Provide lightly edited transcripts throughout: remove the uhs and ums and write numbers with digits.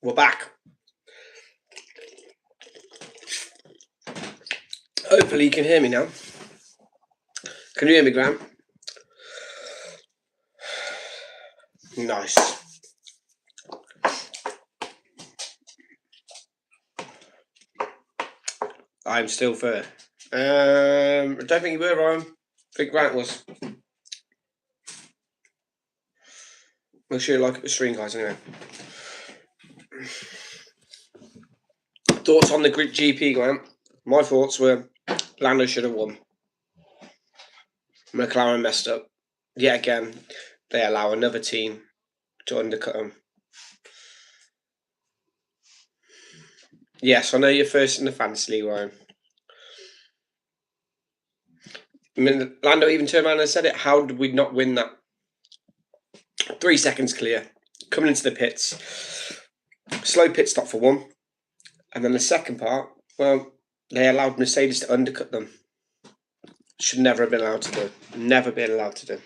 We're back. Hopefully you can hear me now. Can you hear me, Graham? Nice. I'm still fair. I don't think you were, Ryan. I think Grant was. Make sure you like the stream, guys, anyway. Thoughts on the Group GP, Grant? My thoughts were Lando should have won. McLaren messed up. Yet again, they allow another team to undercut them. Yes, I know you're first in the fantasy league, Ryan. I mean, Lando even turned around and said it. How did we not win that? 3 seconds clear. Coming into the pits. Slow pit stop for one. And then the second part, well, they allowed Mercedes to undercut them. Should never have been allowed to do. Never been allowed to do.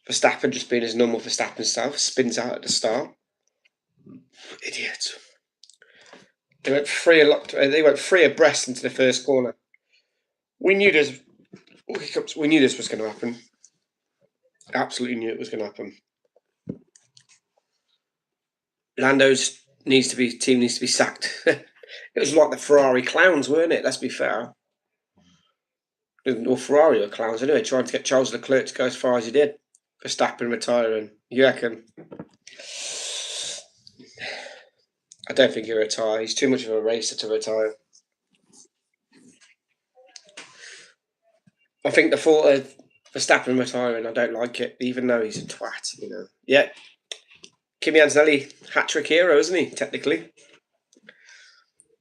Verstappen just being his normal Verstappen self, spins out at the start. Idiot. They went three abreast into the first corner. We knew this was going to happen. Absolutely knew it was going to happen. Lando's team needs to be sacked. It was like the Ferrari clowns, weren't it? Let's be fair. Well, Ferrari were clowns anyway, trying to get Charles Leclerc to go as far as he did. Verstappen retiring. You reckon? I don't think he'll retire. He's too much of a racer to retire. I think the thought of Verstappen retiring, I don't like it, even though he's a twat, you know. Yeah. Kimi Antonelli, hat-trick hero, isn't he, technically?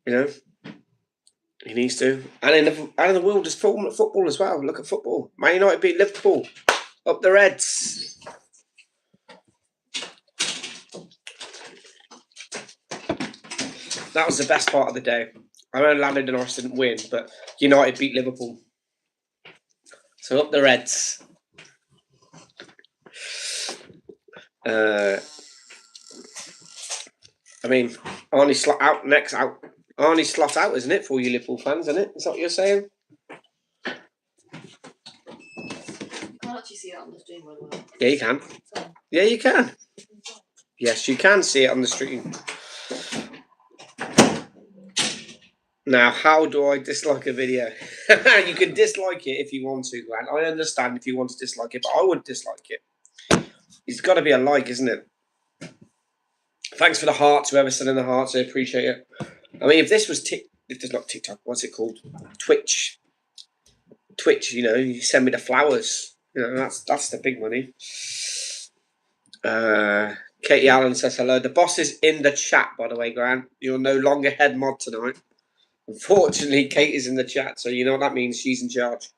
You know? He needs to. And in the world is football as well. Look at football. Man United beat Liverpool. Up the Reds. That was the best part of the day. I know Lando Norris didn't win, but United beat Liverpool. So up the Reds. I mean, Arnie Slot out next out. Arnie Slot out, isn't it, for you Liverpool fans, isn't it? Is that what you're saying? I can't actually see it on the stream, by the way. Yeah, you can. Yeah, you can. Yes, you can see it on the stream. Now, how do I dislike a video? You can dislike it if you want to, Grant. I understand if you want to dislike it, but I wouldn't dislike it. It's got to be a like, isn't it? Thanks for the hearts, whoever sent in the hearts. I appreciate it. I mean, if this was if there's not TikTok, what's it called? Twitch, you know, you send me the flowers. You know, that's the big money. Katie Allen says hello. The boss is in the chat, by the way, Grant. You're no longer head mod tonight. Unfortunately, Kate is in the chat, so you know what that means. She's in charge.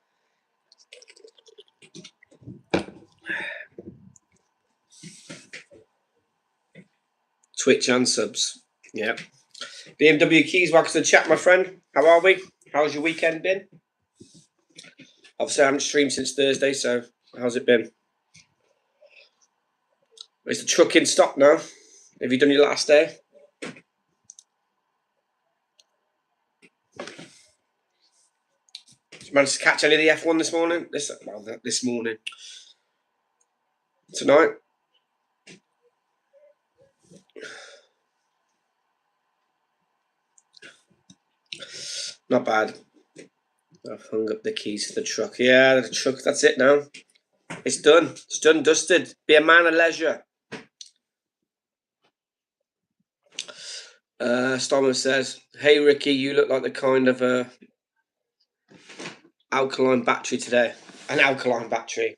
Twitch and subs. Yeah. BMW Keys, welcome to the chat, my friend. How are we? How's your weekend been? Obviously, I haven't streamed since Thursday, so how's it been? Is the truck in stock now? Have you done your last day? Did you manage to catch any of the F1 this morning? This morning. Tonight? Not bad. I've hung up the keys to the truck. Yeah, the truck, that's it now. It's done. It's done, dusted. Be a man of leisure. Stormer says, hey, Ricky, you look like the kind of alkaline battery today. An alkaline battery.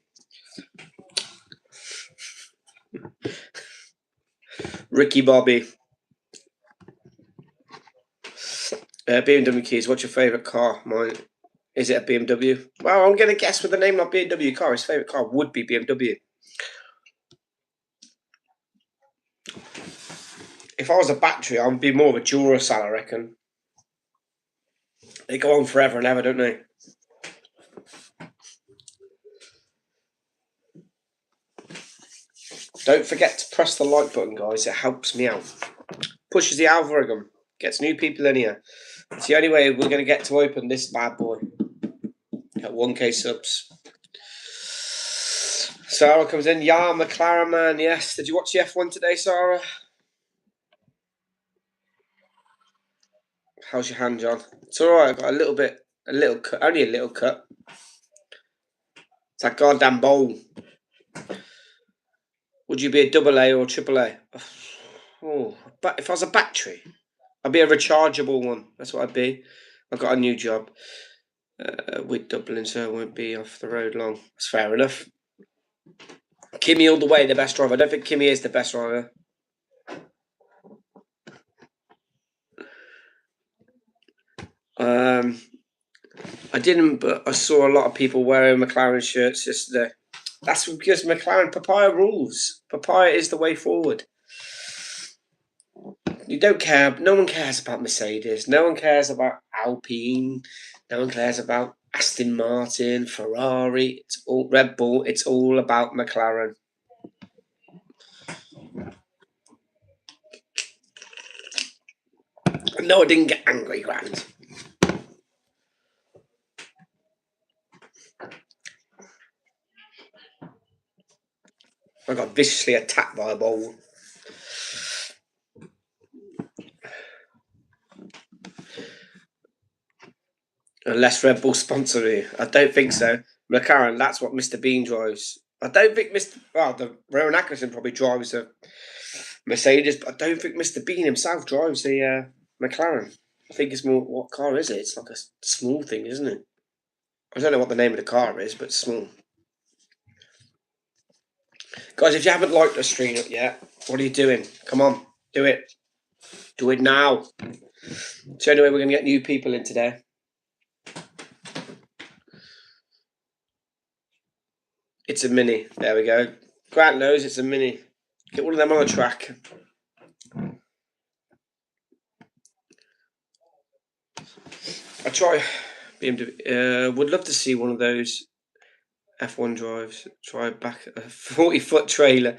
Ricky Bobby. BMW keys. What's your favourite car? Mine. Is it a BMW? Well, I'm going to guess with the name not BMW car. His favourite car would be BMW. If I was a battery, I would be more of a Duracell, I reckon. They go on forever and ever, don't they? Don't forget to press the like button, guys. It helps me out. Pushes the algorithm. Gets new people in here. It's the only way we're going to get to open this bad boy. At 1k subs. Sarah comes in. Yeah, McLaren man. Yes. Did you watch the F1 today, Sarah? How's your hand, John? It's alright. I got a little cut. Only a little cut. It's that goddamn bowl. Would you be a double A or triple A? Oh, but if I was a battery, I'd be a rechargeable one. That's what I'd be. I've got a new job with Dublin, so I won't be off the road long. That's fair enough. Kimi all the way, the best driver. I don't think Kimi is the best driver. I didn't, but I saw a lot of people wearing McLaren shirts yesterday. That's because McLaren papaya rules. Papaya is the way forward. You don't care. No one cares about Mercedes. No one cares about Alpine. No one cares about Aston Martin, Ferrari. It's all Red Bull. It's all about McLaren. No, I didn't get angry, Grant. I got viciously attacked by a bowl. Unless Red Bull sponsor me. I don't think so. McLaren, that's what Mr. Bean drives. I don't think the Rowan Atkinson probably drives a Mercedes, but I don't think Mr. Bean himself drives the McLaren. I think it's more, what car is it? It's like a small thing, isn't it? I don't know what the name of the car is, but it's small. Guys, if you haven't liked the stream up yet, what are you doing? Come on, do it. Do it now. So anyway, we're going to get new people in today. It's a Mini. There we go. Grant knows it's a Mini. Get one of them on the track. I try BMW. Would love to see one of those F1 drives. Try back a 40-foot trailer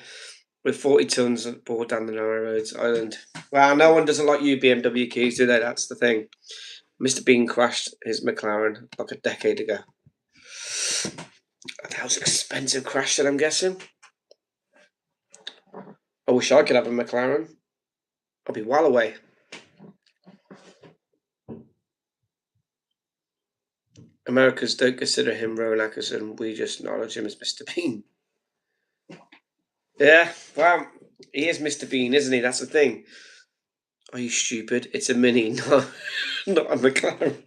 with 40 tons aboard down the narrow roads island. Well, no one doesn't like you BMW keys, do they? That's the thing. Mr. Bean crashed his McLaren like a decade ago. That was expensive crash, then I'm guessing. I wish I could have a McLaren. I'll be well away. Americans don't consider him Rowan Atkinson. We just acknowledge him as Mr. Bean. Yeah, well, he is Mr. Bean, isn't he? That's the thing. Are you stupid? It's a Mini, not a McLaren.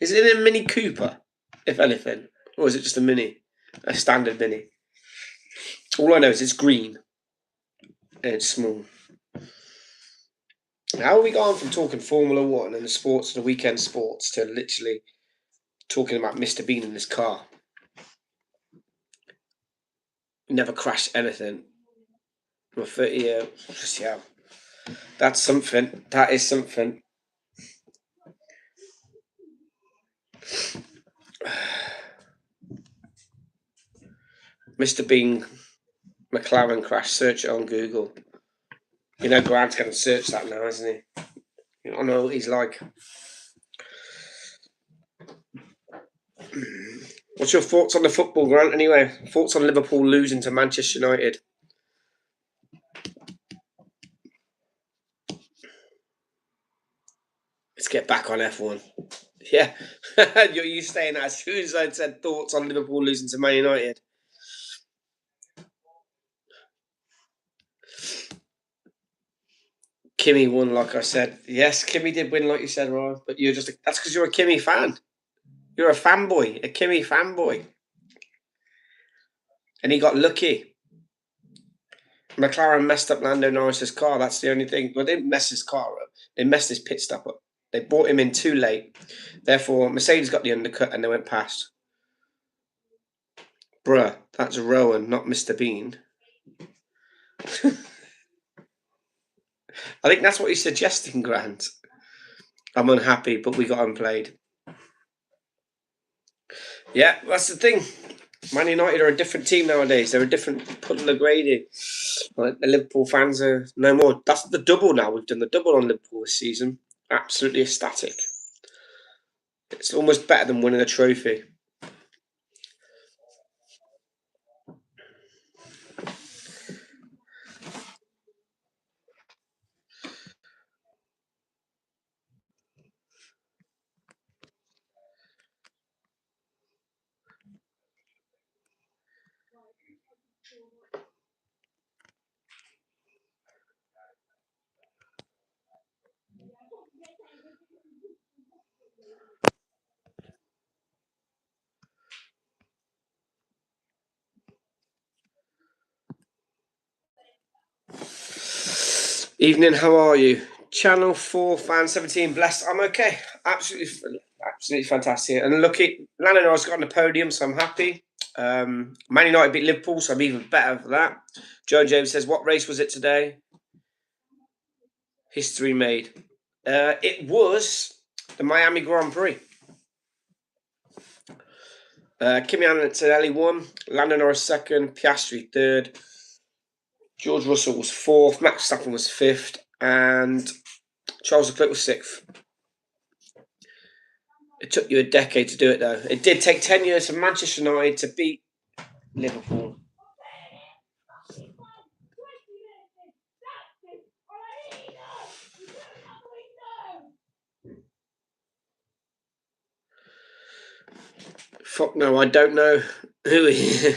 Is it a Mini Cooper, if anything? Or is it just a Mini? A standard Mini? All I know is it's green. And it's small. How are we going from talking Formula 1 and the sports and the weekend sports to literally talking about Mr. Bean in his car? Never crashed anything. I'm a 30-year. Yeah. That's something. That is something. Mr. Bean McLaren crash. Search it on Google. You know Grant's going to search that now, isn't he? You don't know what he's like. What's your thoughts on the football, Grant, anyway? Thoughts on Liverpool losing to Manchester United? Let's get back on F1. Yeah. You're saying that as soon as I said thoughts on Liverpool losing to Man United. Kimi won, like I said. Yes, Kimi did win, like you said, Ryan. But that's because you're a Kimi fan. You're a fanboy, a Kimi fanboy. And he got lucky. McLaren messed up Lando Norris's car. That's the only thing. Well, they didn't mess his car up. They messed his pit stop up. They brought him in too late. Therefore, Mercedes got the undercut and they went past. Bruh, that's Rowan, not Mr. Bean. I think that's what he's suggesting, Grant. I'm unhappy, but we got unplayed. Yeah, that's the thing. Man United are a different team nowadays. They're a different putting the grading. Like the Liverpool fans are no more. That's the double now. We've done the double on Liverpool this season. Absolutely ecstatic. It's almost better than winning a trophy. Evening, how are you? Channel 4 fan 17 blessed. I'm okay. Absolutely fantastic. And look, Lannon's got on the podium, so I'm happy. Man United beat Liverpool, so I'm even better for that. Joe James says, what race was it today? History made. It was the Miami Grand Prix. Kimi Antonelli won, Lando Norris second, Piastri third, George Russell was fourth, Max Verstappen was fifth, and Charles Leclerc was sixth. It took you a decade to do it, though. It did take 10 years for Manchester United to beat Liverpool. Fuck no, I don't know who he is.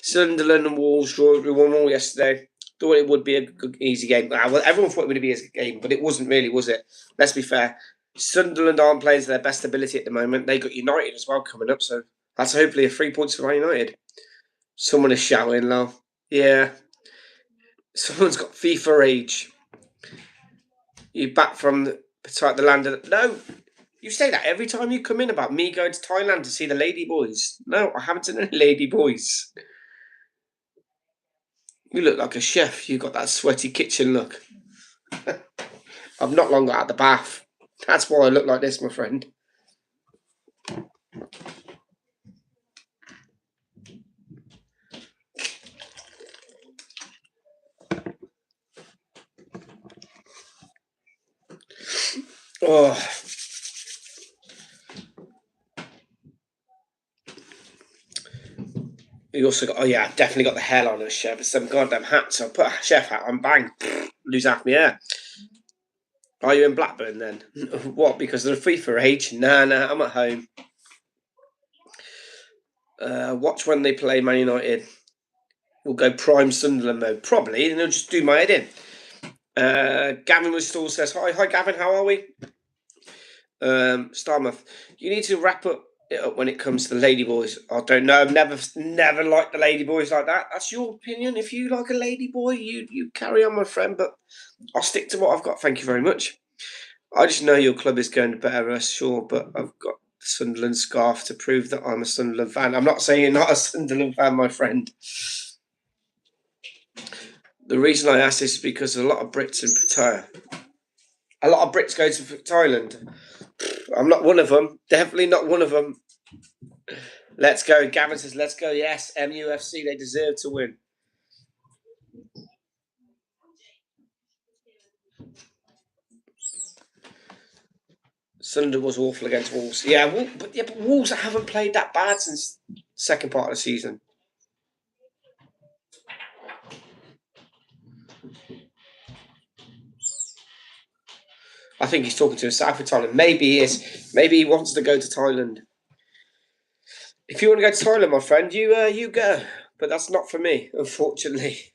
Sunderland and Wolves drew 1-1 yesterday. Thought it would be a good, easy game. Well, everyone thought it would be a game, but it wasn't really, was it? Let's be fair. Sunderland aren't playing to their best ability at the moment. They got United as well coming up, so that's hopefully a 3 points for Man United. Someone is shouting, lol. Yeah. Someone's got FIFA rage. You back from the land of... No, you say that every time you come in about me going to Thailand to see the lady boys. No, I haven't seen any lady boys. You look like a chef. You got that sweaty kitchen look. I've not long got out of the bath. That's why I look like this, my friend. Oh. You also got, oh yeah, definitely got the hair on a chef. It's some goddamn hat, so I put a chef hat on, bang, lose half my hair. Are you in Blackburn then? What, because of the FIFA age? Nah, I'm at home. Watch when they play Man United. We'll go prime Sunderland mode, probably, and they'll just do my head in. Gavin was still says, hi Gavin, how are we? Starmouth, you need to wrap it up when it comes to the ladyboys. I don't know. I've never liked the ladyboys like that. That's your opinion. If you like a ladyboy, you carry on, my friend. But I'll stick to what I've got. Thank you very much. I just know your club is going to better us, sure, but I've got the Sunderland scarf to prove that I'm a Sunderland fan. I'm not saying you're not a Sunderland fan, my friend. The reason I ask this is because a lot of Brits in Pattaya. A lot of Brits go to Thailand. I'm not one of them. Definitely not one of them. Let's go. Gavin says, let's go. Yes, MUFC. They deserve to win. Sunderland was awful against Wolves. Yeah, but Wolves haven't played that bad since the second part of the season. I think he's talking to himself in Thailand. Maybe he is. Maybe he wants to go to Thailand. If you want to go to Thailand, my friend, you go. But that's not for me, unfortunately.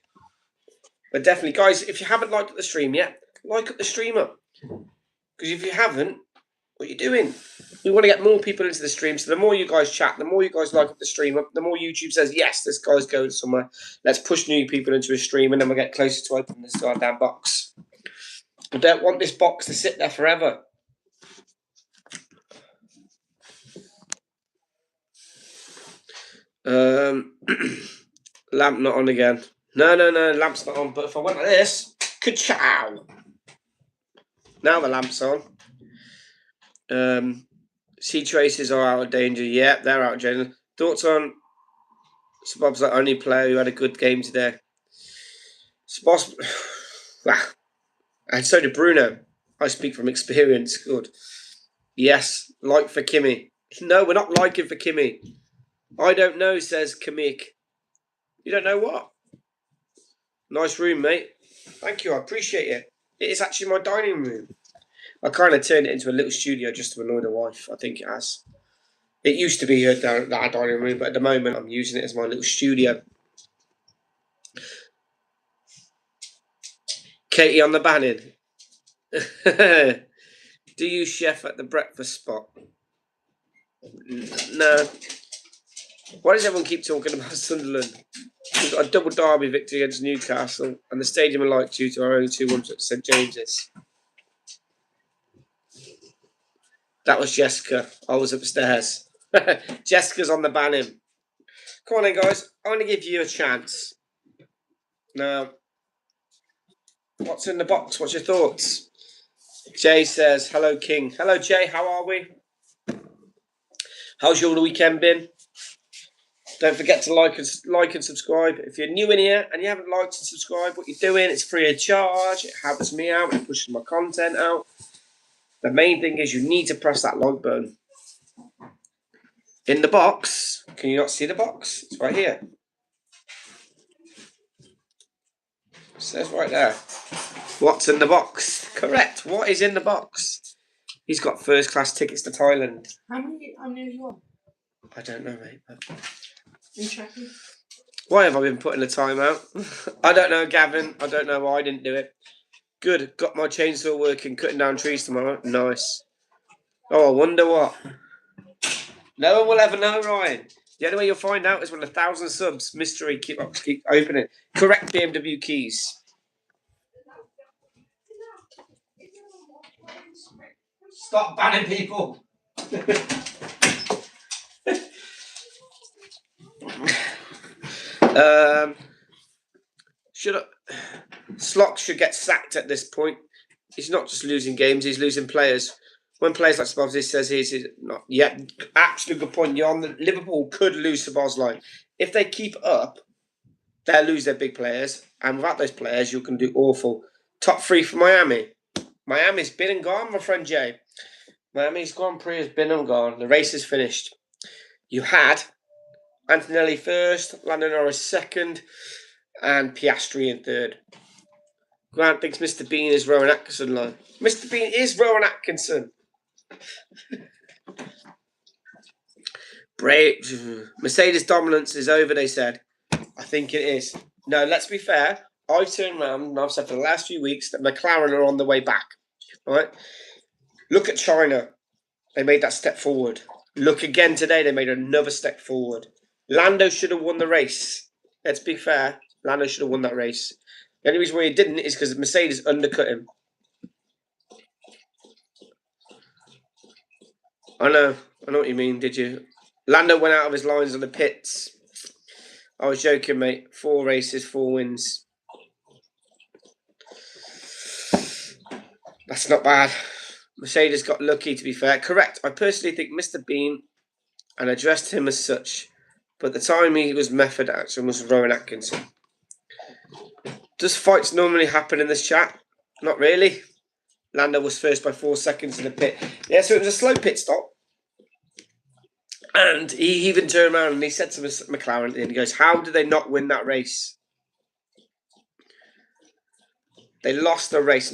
But definitely, guys, if you haven't liked the stream yet, like up the stream up. Because if you haven't, what are you doing? We want to get more people into the stream. So the more you guys chat, the more you guys like up the stream up, the more YouTube says, yes, this guy's going somewhere. Let's push new people into a stream, and then we'll get closer to opening this goddamn box. I don't want this box to sit there forever. Lamp not on again. No, lamp's not on. But if I went like this, Ka-chow! Now the lamp's on. Sea traces are out of danger. Yeah, they're out of danger. Thoughts on Bob's the only player who had a good game today? Spob's... And so did Bruno. I speak from experience. Good. Yes, like for Kimmy. No, we're not liking for Kimmy. I don't know, says Kamik. You don't know what? Nice room, mate. Thank you, I appreciate it. It is actually my dining room. I kind of turned it into a little studio just to annoy the wife. I think it has. It used to be that dining room, but at the moment I'm using it as my little studio. Katie on the banning. Do you chef at the breakfast spot? No. Why does everyone keep talking about Sunderland? We've got a double derby victory against Newcastle, and the stadium are like due to our only 2-1 at St James's. That was Jessica. I was upstairs. Jessica's on the banning. Come on then, guys. I'm going to give you a chance. Now, what's in the box? What's your thoughts? Jay says, hello, King. Hello, Jay. How are we? How's your weekend been? Don't forget to like and subscribe. If you're new in here and you haven't liked and subscribed, what you're doing, it's free of charge. It helps me out. It pushes my content out. The main thing is you need to press that like button. In the box, can you not see the box? It's right here. It says right there. What's in the box? Correct. What is in the box? He's got first class tickets to Thailand. How many have you on? I don't know, mate. Are you tracking? Why have I been putting the time out? I don't know, Gavin. I don't know why I didn't do it. Good. Got my chainsaw working, cutting down trees tomorrow. Nice. Oh, I wonder what. No one will ever know, Ryan. The only way you'll find out is when 1,000 subs. Mystery. Keep opening. Correct BMW keys. Stop banning people. Slock should get sacked at this point. He's not just losing games, he's losing players. When players like Szoboszlai says he's not yet, absolutely good point. You're on the Liverpool could lose Szoboszlai. If they keep up, they'll lose their big players, and without those players, you can do awful. Top 3 for Miami. Miami's been and gone, my friend Jay. Miami's Grand Prix has been and gone. The race is finished. You had Antonelli first, Lando Norris second, and Piastri in third. Grant thinks Mr. Bean is Rowan Atkinson line. Mr. Bean is Rowan Atkinson. Mercedes dominance is over, they said. I think it is. No, let's be fair. I've turned around and I've said for the last few weeks that McLaren are on the way back. Right? Look at China. They made that step forward. Look again today. They made another step forward. Lando should have won the race. Let's be fair. Lando should have won that race. The only reason why he didn't is because Mercedes undercut him. I know what you mean, did you? Lando went out of his lines on the pits. I was joking, mate. 4 races, 4 wins. That's not bad. Mercedes got lucky, to be fair. Correct. I personally think Mr. Bean, and addressed him as such, but the time he was method action was Rowan Atkinson. Does fights normally happen in this chat? Not really. Lando was first by 4 seconds in the pit. Yeah, so it was a slow pit stop. And he even turned around and he said to McLaren, and he goes, how did they not win that race? They lost the race.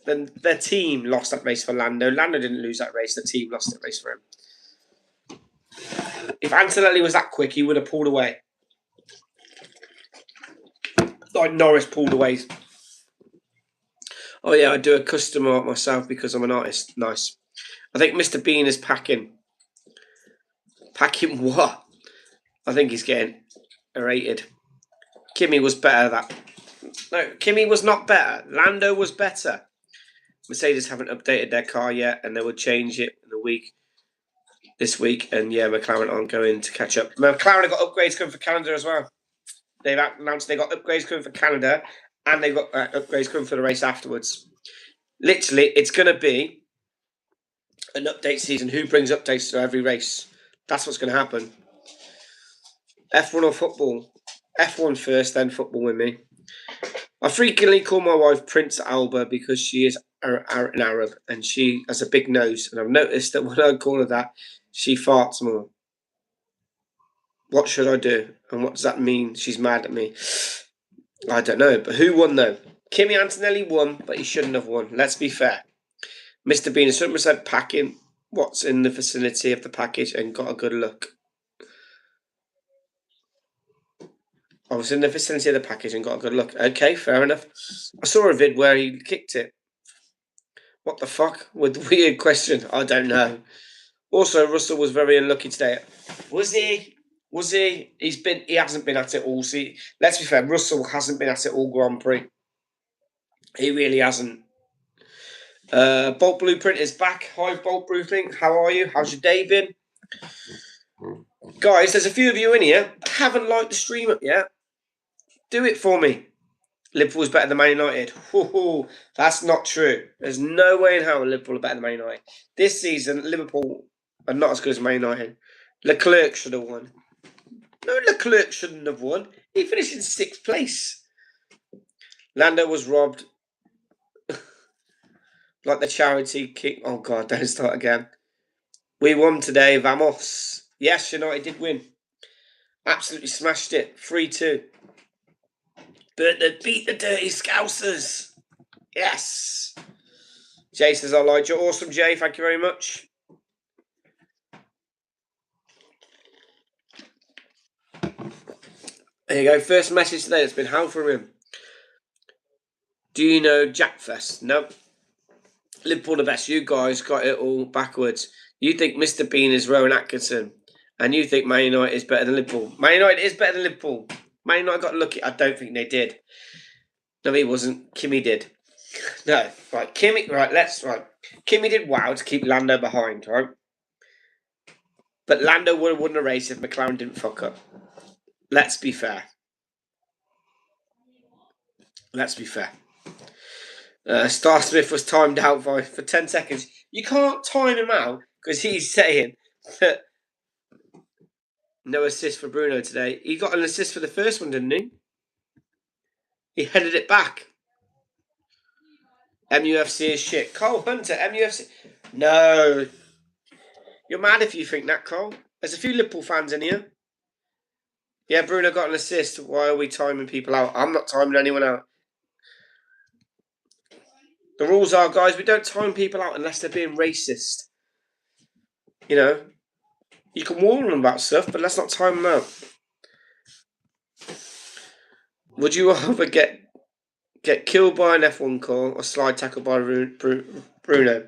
Then their team lost that race for Lando. Lando didn't lose that race. The team lost that race for him. If Antonelli was that quick, he would have pulled away. Like Norris pulled away. Oh, yeah, I do a custom art myself because I'm an artist. Nice. I think Mr. Bean is packing. Packing what? I think he's getting rated. Kimi was better that. No, Kimi was not better. Lando was better. Mercedes haven't updated their car yet, and they will change it in this week. And yeah, McLaren aren't going to catch up. McLaren have got upgrades coming for Canada as well. They've announced they got upgrades coming for Canada, and they've got upgrades coming for the race afterwards. Literally, it's going to be an update season. Who brings updates to every race? That's what's going to happen. F1 or football? F1 first, then football with me. I frequently call my wife Prince Alba because she is an Arab and she has a big nose. And I've noticed that when I call her that, she farts more. What should I do? And what does that mean? She's mad at me. I don't know. But who won though? Kimi Antonelli won, but he shouldn't have won. Let's be fair. Mr. Bean is 100% packing what's in the vicinity of the package and got a good look. I was in the vicinity of the package and got a good look. Okay, fair enough. I saw a vid where he kicked it. What the fuck? With the weird question. I don't know. Also, Russell was very unlucky today. Was he? Was he? He hasn't been at it all. See, let's be fair. Russell hasn't been at it all Grand Prix. He really hasn't. Bolt Blueprint is back. Hi, Bolt Blueprint. How are you? How's your day been? Guys, there's a few of you in here that haven't liked the stream up yet. Do it for me. Liverpool's better than Man United. Ooh, that's not true. There's no way in hell Liverpool are better than Man United. This season, Liverpool are not as good as Man United. Leclerc should have won. No, Leclerc shouldn't have won. He finished in 6th place. Lando was robbed. Like the charity kick. Oh, God, don't start again. We won today, vamos. Yes, United did win. Absolutely smashed it. 3-2. But they beat the Dirty Scousers. Yes. Jay says, I liked you. Awesome, Jay. Thank you very much. There you go. First message today that's been held from him. Do you know Jackfest? No. Liverpool the best. You guys got it all backwards. You think Mr. Bean is Rowan Atkinson. And you think Man United is better than Liverpool. Man United is better than Liverpool. Man United got lucky. I don't think they did. No, he wasn't. Kimi did. No. Right. Kimi. Right. Kimi did wow to keep Lando behind, right? But Lando would have won the race if McLaren didn't fuck up. Let's be fair. Let's be fair. Star Smith was timed out for 10 seconds. You can't time him out because he's saying that no assist for Bruno today. He got an assist for the first one, didn't he? He headed it back. MUFC is shit. Cole Hunter, MUFC. No. You're mad if you think that, Cole. There's a few Liverpool fans in here. Yeah, Bruno got an assist. Why are we timing people out? I'm not timing anyone out. The rules are, guys, we don't time people out unless they're being racist. You know, you can warn them about stuff, but let's not time them out. Would you rather get killed by an F1 car or slide tackle by Bruno?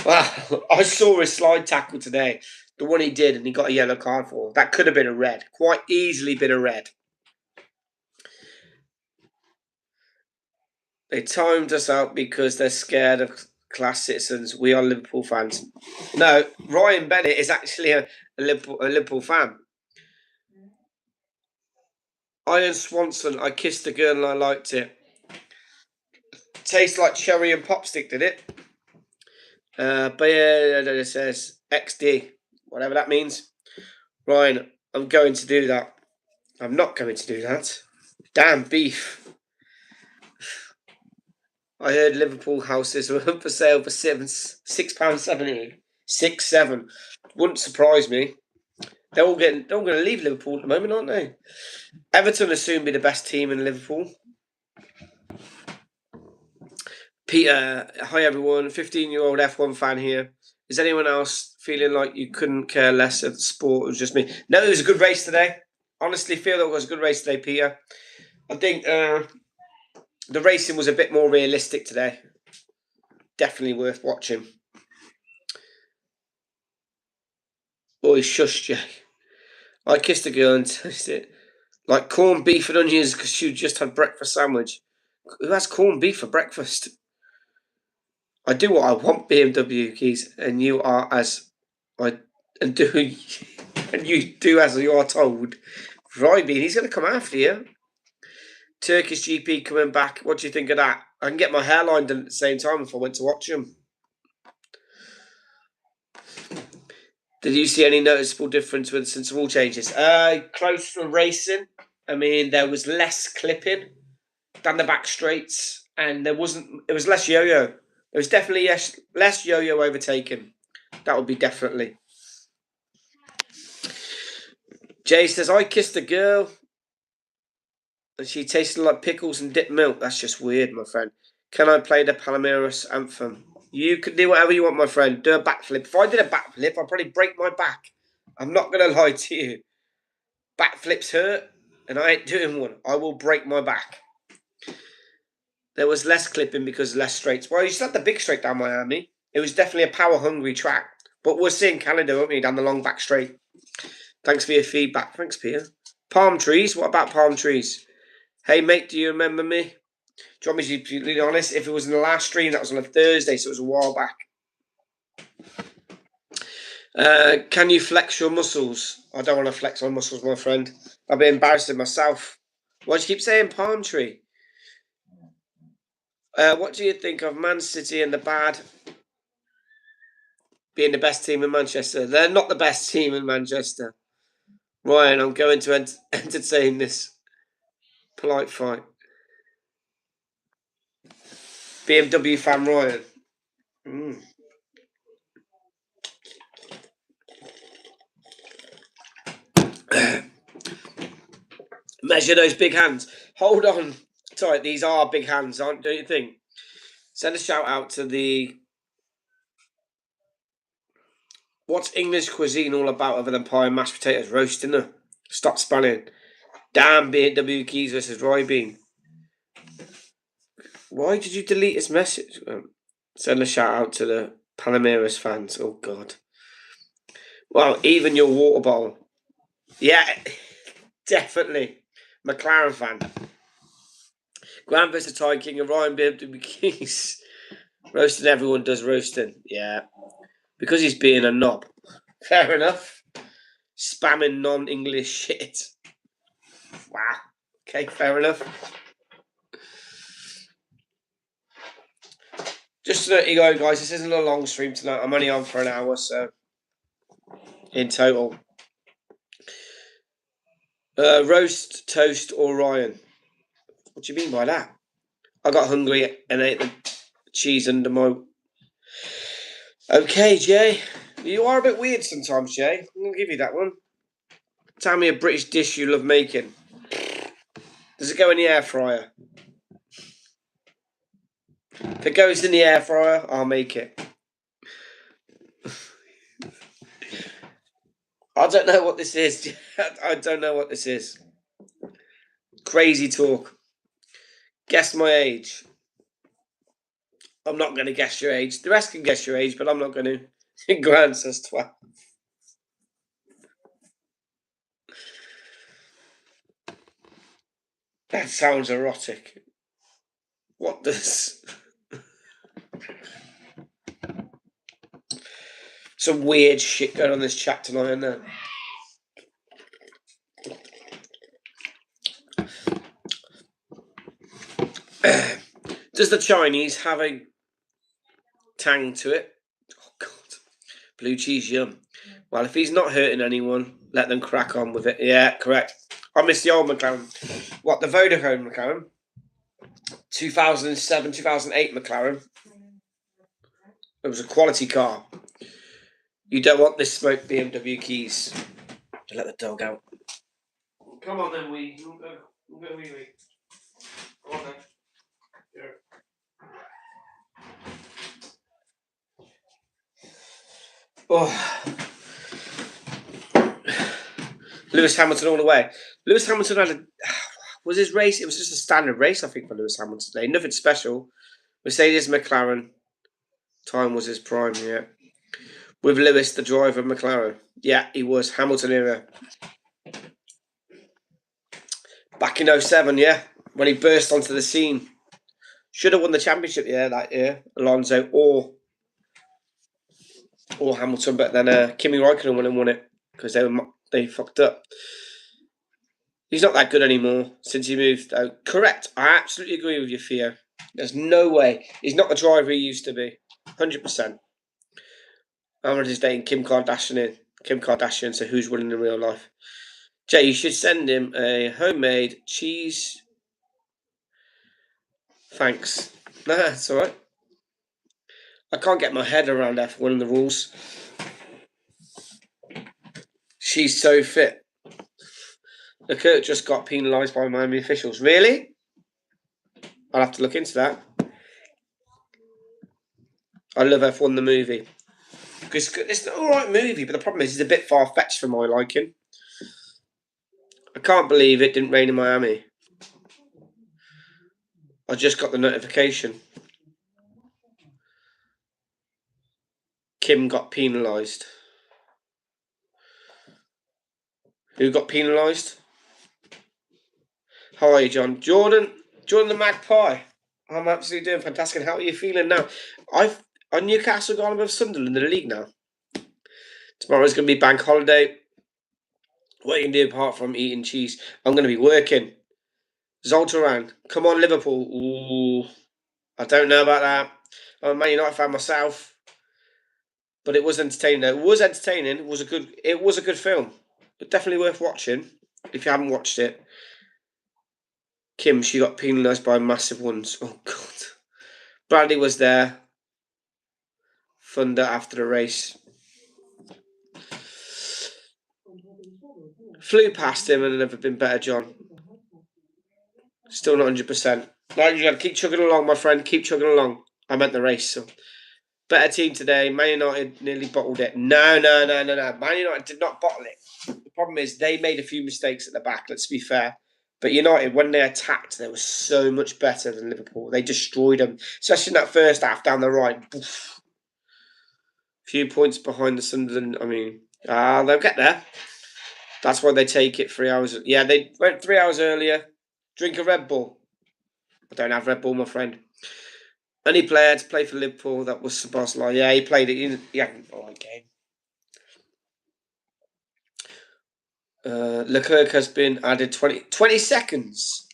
Wow, I saw his slide tackle today. The one he did, and he got a yellow card for. That could have been a red. Quite easily been a red. They timed us out because they're scared of class citizens. We are Liverpool fans. No, Ryan Bennett is actually a Liverpool fan. Ian Swanson, I kissed a girl and I liked it. Tastes like cherry and popstick, did it? But yeah, it says XD, whatever that means. Ryan, I'm going to do that. I'm not going to do that. Damn beef. I heard Liverpool houses were up for sale for £6.70. 6-7. Wouldn't surprise me. They're all going to leave Liverpool at the moment, aren't they? Everton will soon be the best team in Liverpool. Peter, hi everyone. 15-year-old F1 fan here. Is anyone else feeling like you couldn't care less of the sport? It was just me. No, it was a good race today. Honestly, feel it was a good race today, Peter. I think the racing was a bit more realistic today. Definitely worth watching. Boy, shush, Jay. I kissed a girl and tasted it like corned beef and onions because she just had breakfast sandwich. Who has corned beef for breakfast? I do what I want, BMW keys, and you are as I and do and you do as you are told. Right, Bean, he's going to come after you. Turkish GP coming back. What do you think of that? I can get my hairline done at the same time if I went to watch them. Did you see any noticeable difference with since rule changes? Close for racing. I mean, there was less clipping down the back straights, and there wasn't. It was less yo-yo. There was definitely less yo-yo overtaken. That would be definitely. Jay says, I kissed a girl and she tasted like pickles and dipped milk. That's just weird, my friend. Can I play the Palmeiras anthem? You can do whatever you want, my friend. Do a backflip. If I did a backflip, I'd probably break my back. I'm not going to lie to you. Backflips hurt, and I ain't doing one. I will break my back. There was less clipping because less straights. Well, you still had the big straight down Miami. It was definitely a power-hungry track. But we're seeing Canada, aren't we, down the long back straight. Thanks for your feedback. Thanks, Peter. Palm trees? What about palm trees? Hey, mate, do you remember me? Do you want me to be completely honest? If it was in the last stream, that was on a Thursday, so it was a while back. Can you flex your muscles? I don't want to flex my muscles, my friend. I'll be embarrassing myself. Why do you keep saying palm tree? What do you think of Man City and the bad being the best team in Manchester? They're not the best team in Manchester. Ryan, I'm going to entertain this polite fight. BMW fan Ryan. Measure those big hands. Hold on. Sorry, these are big hands, don't you think? Send a shout out to the... What's English cuisine all about other than pie and mashed potatoes? Roast dinner. Stop spanning. Damn, BMW keys versus Roy Bean. Why did you delete his message? Send a shout out to the Palmeiras fans. Oh, God. Well, even your water bottle. Yeah, definitely. McLaren fan. Grand versus Ty King and Ryan BMW keys. Roasting, everyone does roasting. Yeah. Because he's being a knob. Fair enough. Spamming non-English shit. Wow. Okay, fair enough. Just to let you go, guys, this isn't a long stream tonight. I'm only on for an hour, so in total. Roast, toast, or Ryan? What do you mean by that? I got hungry and ate the cheese under my... Okay, Jay. You are a bit weird sometimes, Jay. I'm going to give you that one. Tell me a British dish you love making. Does it go in the air fryer? If it goes in the air fryer, I'll make it. I don't know what this is. I don't know what this is. Crazy talk. Guess my age. I'm not going to guess your age. The rest can guess your age, but I'm not going to. Grant says 12. That sounds erotic. What does... Some weird shit going on in this chat tonight, isn't there? Does the Chinese have a tang to it? Oh, God. Blue cheese, yum. Well, if he's not hurting anyone, let them crack on with it. Yeah, correct. I miss the old McLaren. What, the Vodafone McLaren? 2007, 2008 McLaren. It was a quality car. You don't want this smoke BMW keys. Let the dog out. Come on then, wee. We'll go wee. Come on then. Oh. Lewis Hamilton all the way. Lewis Hamilton had was his race? It was just a standard race, I think, for Lewis Hamilton today. Nothing special. Mercedes McLaren time was his prime, yeah. With Lewis, the driver of McLaren. Yeah, he was. Hamilton era. Back in 07, yeah. When he burst onto the scene. Should have won the championship, yeah, that year. Alonso or Hamilton, but then Kimi Raikkonen went and won it because they fucked up. He's not that good anymore since he moved, though. Correct. I absolutely agree with you, Theo. There's no way. He's not the driver he used to be. 100%. I'm just dating Kim Kardashian, so who's winning in real life? Jay, you should send him a homemade cheese. Thanks. Nah, it's alright. I can't get my head around her for winning the rules. She's so fit. Leclerc just got penalised by Miami officials. Really? I'll have to look into that. I love F1 the movie. Because it's an alright movie, but the problem is it's a bit far-fetched for my liking. I can't believe it didn't rain in Miami. I just got the notification. Kim got penalised. Who got penalised? How are you, John? Jordan the Magpie. I'm absolutely doing fantastic. How are you feeling now? Are Newcastle gone above Sunderland in the league now? Tomorrow's going to be bank holiday. What are you going to do apart from eating cheese? I'm going to be working. Zoltaran. Come on, Liverpool. Ooh. I don't know about that. I'm a Man United fan myself. But it was entertaining. It was entertaining. It was a good film. But definitely worth watching if you haven't watched it. Kim, she got penalised by massive ones. Oh God. Bradley was there. Thunder after the race. Flew past him and never been better, John. Still not 100%. Right, you got to keep chugging along, my friend. Keep chugging along. I meant the race. So. Better team today. Man United nearly bottled it. No. Man United did not bottle it. The problem is they made a few mistakes at the back, let's be fair. But United, when they attacked, they were so much better than Liverpool. They destroyed them, especially in that first half down the right. Oof. Few points behind the Sunderland. I mean, they'll get there. That's why they take it 3 hours. Yeah, they went 3 hours earlier. Drink a Red Bull. I don't have Red Bull, my friend. Only player to play for Liverpool, that was Szoboszlai. Yeah, he played it. He had an alright game. Leclerc has been added 20 seconds.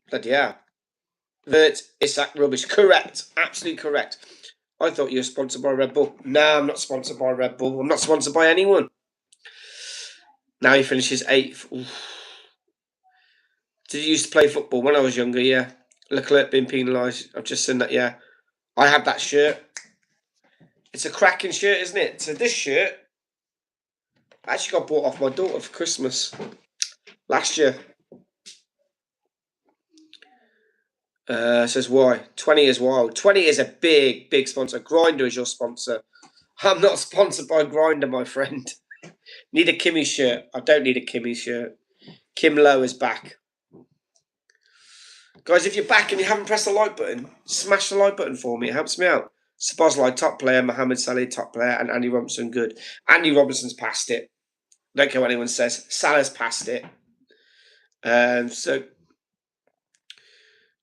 Bloody hell. Vert, it's that rubbish. Correct. Absolutely correct. I thought you were sponsored by Red Bull. No, I'm not sponsored by Red Bull. I'm not sponsored by anyone. Now he finishes 8th. Oof. Did you used to play football when I was younger? Yeah. Leclerc being penalised. I've just seen that, yeah. I have that shirt. It's a cracking shirt, isn't it? So this shirt I actually got bought off my daughter for Christmas last year. Says why? 20 is wild. 20 is a big sponsor. Grinder is your sponsor. I'm not sponsored by Grinder, my friend. Need a Kimmy shirt. I don't need a Kimmy shirt. Kim Lowe is back. Guys, if you're back and you haven't pressed the like button, smash the like button for me. It helps me out. Szoboszlai, top player. Mohamed Saleh, top player. And Andy Robinson, good. Andy Robinson's passed it. Don't care what anyone says. Salah's passed it. So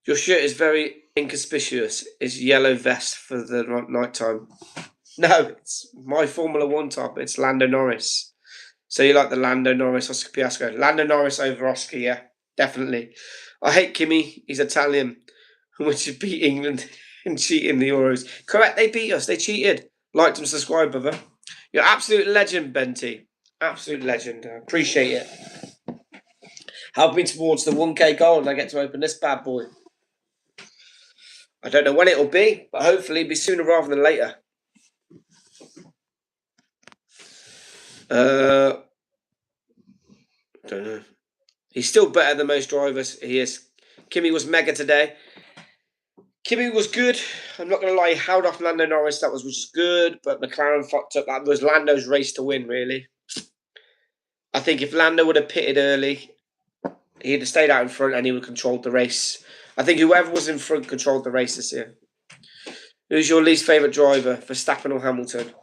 your shirt is very inconspicuous. It's yellow vest for the night time. No, it's my Formula One top. It's Lando Norris. So you like the Lando Norris, Oscar Piastri. Lando Norris over Oscar, yeah, definitely. I hate Kimi. He's Italian. We should beat England and cheat in the Euros. Correct, they beat us. They cheated. Liked and subscribe, brother. You're absolute legend, Benty. Absolute legend. I appreciate it. Help me towards the 1K goal and I get to open this bad boy. I don't know when it'll be, but hopefully it'll be sooner rather than later. Don't know. He's still better than most drivers. He is. Kimi was mega today. Kimi was good. I'm not going to lie. He held off Lando Norris. That was which is good. But McLaren fucked up. That was Lando's race to win, really. I think if Lando would have pitted early, he'd have stayed out in front and he would have controlled the race. I think whoever was in front controlled the race this year. Who's your least favourite driver, Verstappen or Hamilton?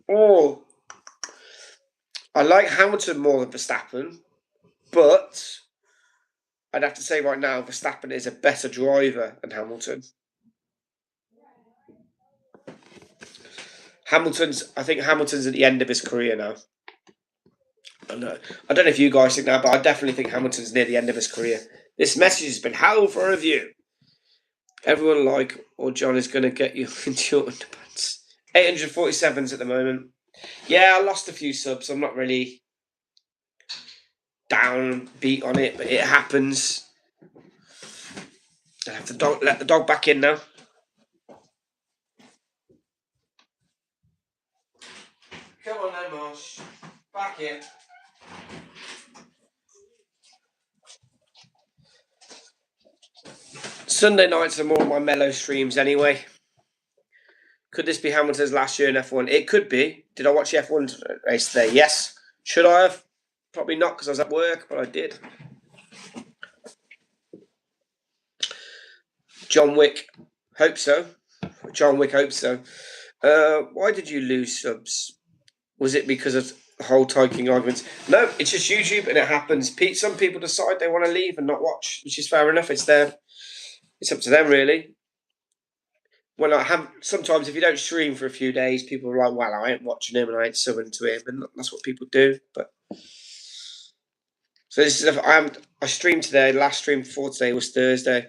Oh. I like Hamilton more than Verstappen, but I'd have to say right now Verstappen is a better driver than Hamilton. I think Hamilton's at the end of his career now. I know. I don't know if you guys think that, but I definitely think Hamilton's near the end of his career. This message has been held for review. Everyone like or John is going to get you into your underpants. 847s at the moment. Yeah, I lost a few subs. I'm not really down beat on it, but it happens. I have to let the dog back in now. Come on then, Marsh. Back in. Sunday nights are more of my mellow streams anyway. Could this be Hamilton's last year in F1? It could be. Did I watch the F1 race today? Yes. Should I have? Probably not because I was at work, but I did. John Wick. Hope so. John Wick hopes so. Why did you lose subs? Was it because of the whole typing arguments? No, it's just YouTube and it happens. Some people decide they want to leave and not watch, which is fair enough. It's up to them, really. When sometimes if you don't stream for a few days, people are like, well, I ain't watching him and I ain't subbing to him, and that's what people do. But so this is I streamed today. Last stream before today was Thursday.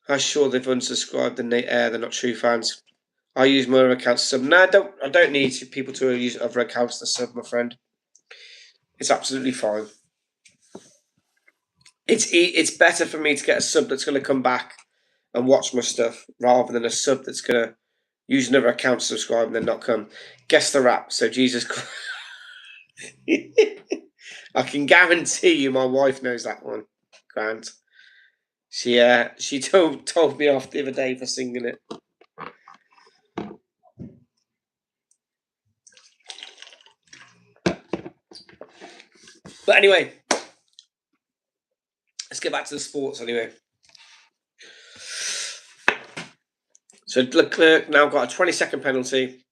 I'm sure they've unsubscribed and they're not true fans. I use my other accounts to sub. No, I don't need people to use other accounts to sub, my friend. It's absolutely fine. It's better for me to get a sub that's going to come back and watch my stuff rather than a sub that's going to use another account to subscribe and then not come. Guess the rap. So Jesus Christ. I can guarantee you my wife knows that one, Grant. She told me off the other day for singing it. But anyway, let's get back to the sports anyway. So Leclerc now got a 20-second penalty,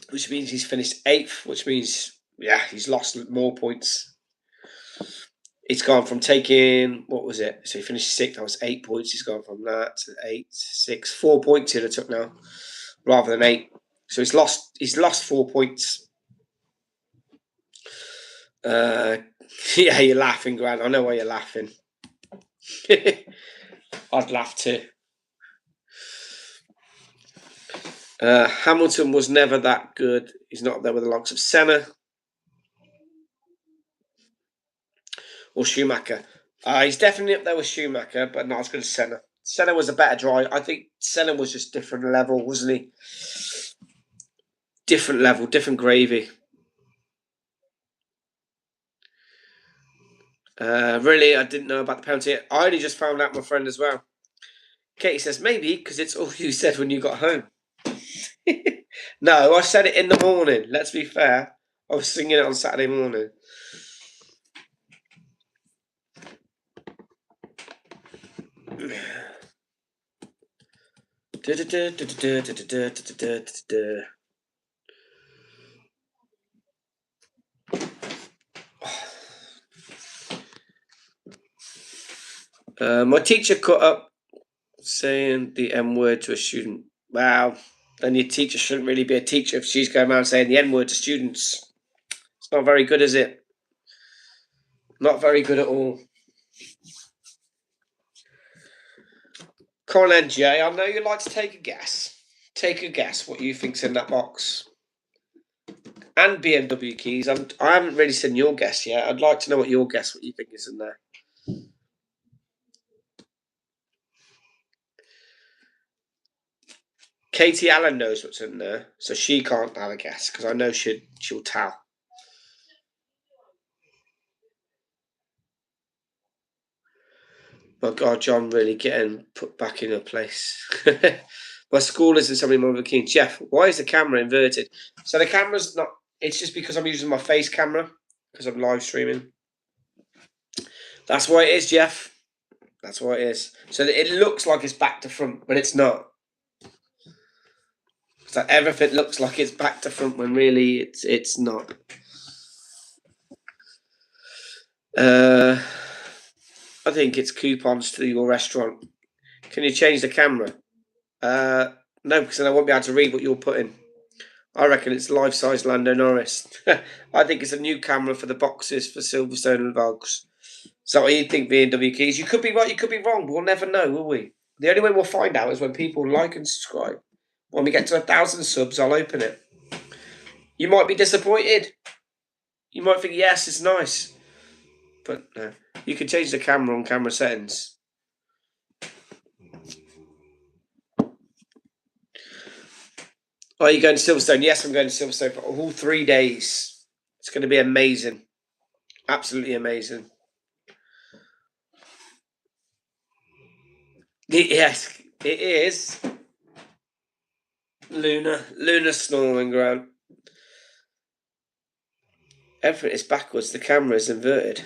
which means he's finished 8th, which means, he's lost more points. It's gone from taking, what was it? So he finished 6th, that was 8 points. He's gone from that to 8, 6, 4 points here it took now, rather than 8. So he's lost 4 points. Yeah, you're laughing, Grant. I know why you're laughing. I'd laugh too. Hamilton was never that good. He's not up there with the likes of Senna or Schumacher. He's definitely up there with Schumacher, but not as good as Senna. Senna was a better driver. I think Senna was just different level, wasn't he? Different level, different gravy. Really, I didn't know about the penalty. I only just found out, my friend, as well. Katie says, maybe because it's all you said when you got home. No, I said it in the morning. Let's be fair. I was singing it on Saturday morning. My teacher cut up saying the M word to a student. Wow, then your teacher shouldn't really be a teacher if she's going around saying the N word to students. It's not very good, is it? Not very good at all. Colin J, I know you'd like to take a guess. Take a guess what you think's in that box. And BMW keys. I haven't really seen your guess yet. I'd like to know what you think is in there. Katie Allen knows what's in there, so she can't have a guess because I know she'll tell. My God, John really getting put back in a place. My school isn't somebody more keen. Jeff, why is the camera inverted? So the camera's not. It's just because I'm using my face camera because I'm live streaming. That's why it is, Jeff. That's why it is. So it looks like it's back to front, but it's not. So everything looks like it's back to front when really it's not. I think it's coupons to your restaurant. Can you change the camera? No, because then I won't be able to read what you're putting. I reckon it's life-size Lando Norris. I think it's a new camera for the boxes for Silverstone and Vogs. So what you think, B&W Keys? You could be right, you could be wrong. We'll never know, will we? The only way we'll find out is when people like and subscribe. When we get to 1,000 subs, I'll open it. You might be disappointed. You might think, yes, it's nice. But no. You can change the camera on camera settings. Are you going to Silverstone? Yes, I'm going to Silverstone for all 3 days. It's going to be amazing. Absolutely amazing. Yes, it is. Luna snoring ground. Everything is backwards. The camera is inverted.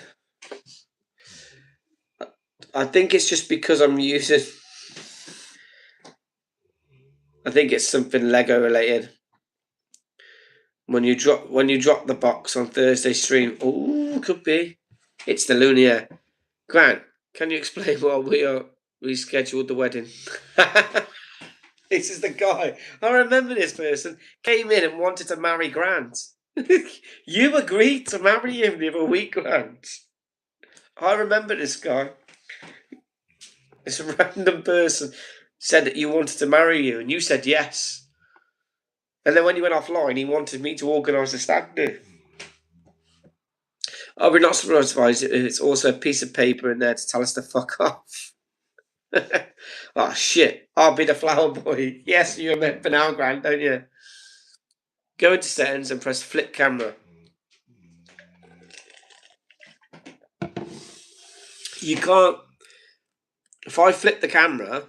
I think it's just because I'm using. I think it's something Lego related. When you drop the box on Thursday stream, oh, could be. It's the Lunia. Grant, can you explain why we scheduled the wedding? This is the guy. I remember this person came in and wanted to marry Grant. You agreed to marry him the other week, Grant. I remember this guy. This random person said that you wanted to marry you, and you said yes. And then when you went offline, he wanted me to organise a stag do. I'll be not surprised if it's also a piece of paper in there to tell us to fuck off. Oh shit! I'll be the flower boy. Yes, you remember now, Grant, don't you? Go into settings and press flip camera. You can't. If I flip the camera,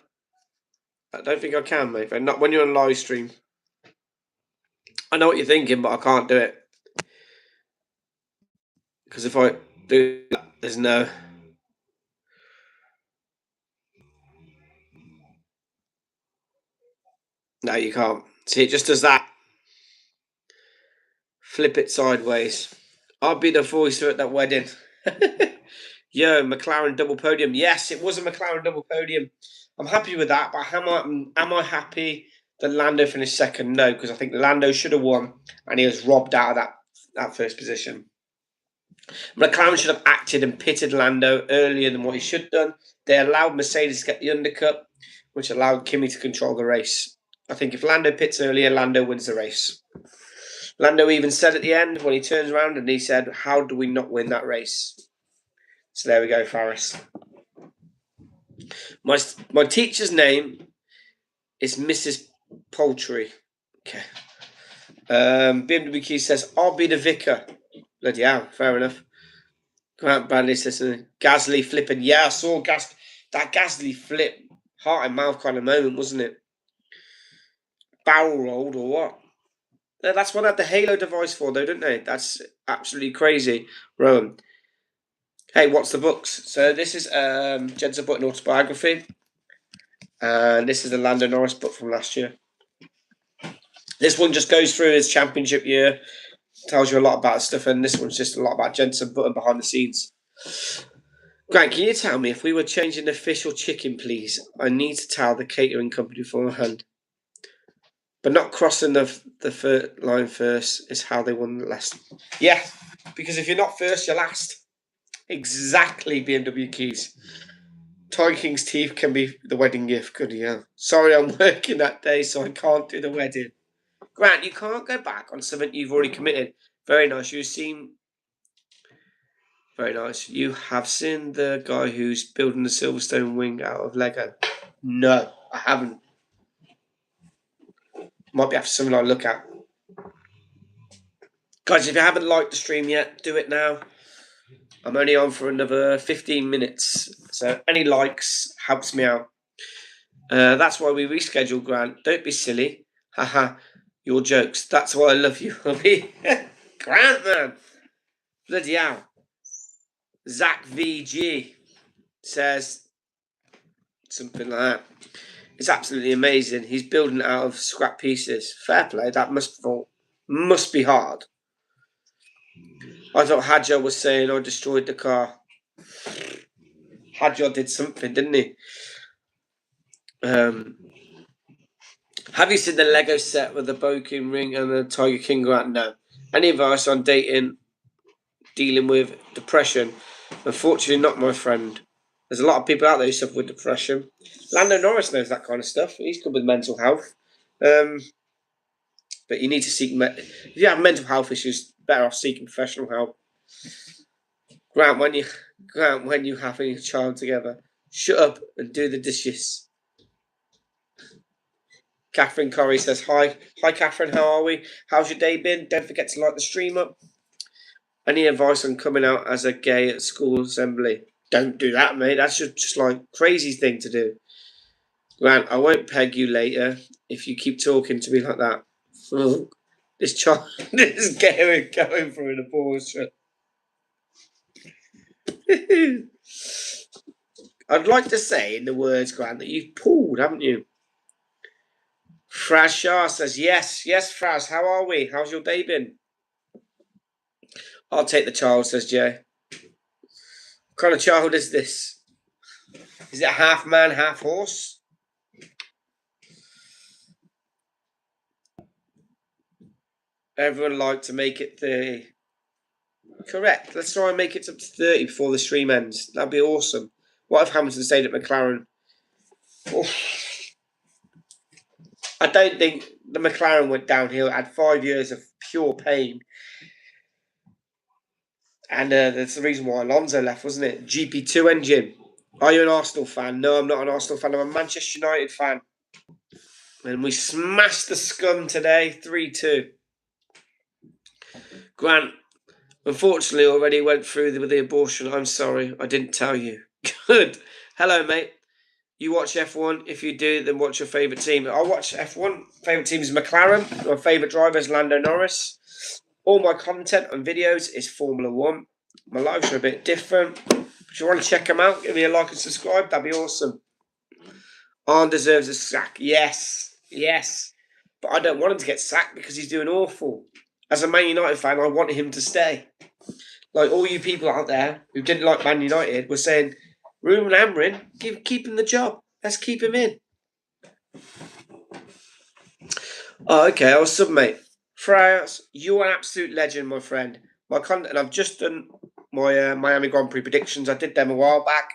I don't think I can, mate. Not when you're on live stream. I know what you're thinking, but I can't do it because if I do that, there's no. No, you can't. See, it just does that. Flip it sideways. I'll be the voicer at that wedding. Yo, McLaren double podium. Yes, it was a McLaren double podium. I'm happy with that, but am I happy that Lando finished second? No, because I think Lando should have won, and he was robbed out of that first position. McLaren should have acted and pitted Lando earlier than what he should have done. They allowed Mercedes to get the undercut, which allowed Kimi to control the race. I think if Lando pits earlier, Lando wins the race. Lando even said at the end when he turns around and he said, "How do we not win that race?" So there we go, Faris. My teacher's name is Mrs. Poultry. Okay. BMW Key says, "I'll be the vicar." Bloody hell, fair enough. Grant Bradley says, "Gasly flipping." Yeah, I saw that Gasly flip. Heart and mouth kind of moment, wasn't it? Barrel rolled or what? That's what they had the Halo device for, though, don't they? That's absolutely crazy. Rowan. Hey, what's the books? So this is Jensen Button autobiography. And this is the Lando Norris book from last year. This one just goes through his championship year. Tells you a lot about stuff. And this one's just a lot about Jensen Button behind the scenes. Grant, can you tell me if we were changing the official chicken, please? I need to tell the catering company beforehand. But not crossing the line first is how they won the last. Yeah, because if you're not first, you're last. Exactly, BMW Keys. Tiger King's teeth can be the wedding gift. Good, yeah. Sorry, I'm working that day, so I can't do the wedding. Grant, you can't go back on something you've already committed. Very nice. You've seen. Very nice. You have seen the guy who's building the Silverstone wing out of Lego? No, I haven't. Might be after something I look at. Guys, if you haven't liked the stream yet, do it now. I'm only on for another 15 minutes, so any likes helps me out. That's why we rescheduled, Grant. Don't be silly. Haha, your jokes. That's why I love you. Grant, man. Bloody hell. Zach VG says something like that. It's absolutely amazing. He's building it out of scrap pieces. Fair play. That must be hard. I thought Hadjar was saying I destroyed the car. Hadjar did something, didn't he? Have you seen the Lego set with the Boking ring and the Tiger King Grant? No. Any advice on dealing with depression? Unfortunately, not my friend. There's a lot of people out there who suffer with depression. Lando Norris knows that kind of stuff. He's good with mental health. But you need to seek... if you have mental health issues, better off seeking professional help. Grant, when you having a child together, shut up and do the dishes. Catherine Corrie says, hi. Hi, Catherine, how are we? How's your day been? Don't forget to like the stream up. Any advice on coming out as a gay at school assembly? Don't do that, mate. That's just like crazy thing to do. Grant, I won't peg you later if you keep talking to me like that. This child is going for an abortion. I'd like to say in the words, Grant, that you've pulled, haven't you? Fraz Shah says, yes, Fraz, how are we? How's your day been? I'll take the child, says Jay. What kind of child is this? Is it half man, half horse? Everyone like to make it 30. Correct. Let's try and make it up to 30 before the stream ends. That'd be awesome. What if Hamilton stayed at McLaren? Oh. I don't think the McLaren went downhill. It had 5 years of pure pain. And that's the reason why Alonso left, wasn't it? GP2 engine. Are you an Arsenal fan? No, I'm not an Arsenal fan. I'm a Manchester United fan. And we smashed the scum today, 3-2. Grant, unfortunately, already went through with the abortion. I'm sorry, I didn't tell you. Good. Hello, mate. You watch F1? If you do, then what's your favourite team? I watch F1. Favourite team is McLaren. My favourite driver is Lando Norris. All my content and videos is Formula 1. My lives are a bit different. If you want to check them out, give me a like and subscribe. That'd be awesome. Arn deserves a sack. Yes. But I don't want him to get sacked because he's doing awful. As a Man United fan, I want him to stay. Like all you people out there who didn't like Man United were saying, Ruben Amorim, keep him the job. Let's keep him in. Oh, okay. I'll submit. Fraz, you're an absolute legend, my friend. And I've just done my Miami Grand Prix predictions. I did them a while back.